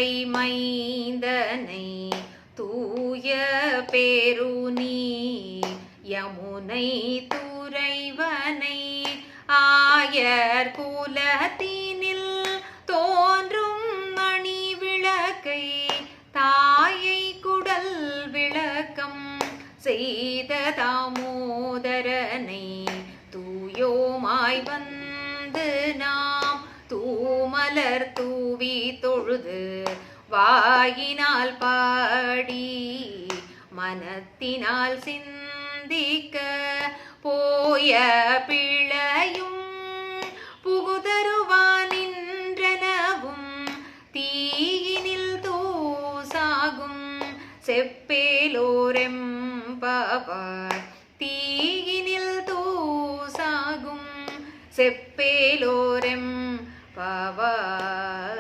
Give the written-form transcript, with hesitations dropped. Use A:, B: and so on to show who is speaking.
A: மதுரை மைந்தனை தூய பேருநீ யமுனை துறைவனை ஆயர் குலத்தினில் தோன்றும் மணி விளக்கை தாயை குடல் விளக்கம் செய்த தாமோதரனை தூயோமாய் வந்து நாம் தூமலர் தூவி தொழுது வாயினால் பாடி மனத்தினால் சிந்திக்க போய பிழையும் புகுதருவானின்றனவும் தீயினில் தூசாகும் செப்பேலோரெம்பாவாய் தீயினில் தூசாகும் செப்பேலோரெம்பாவாய்.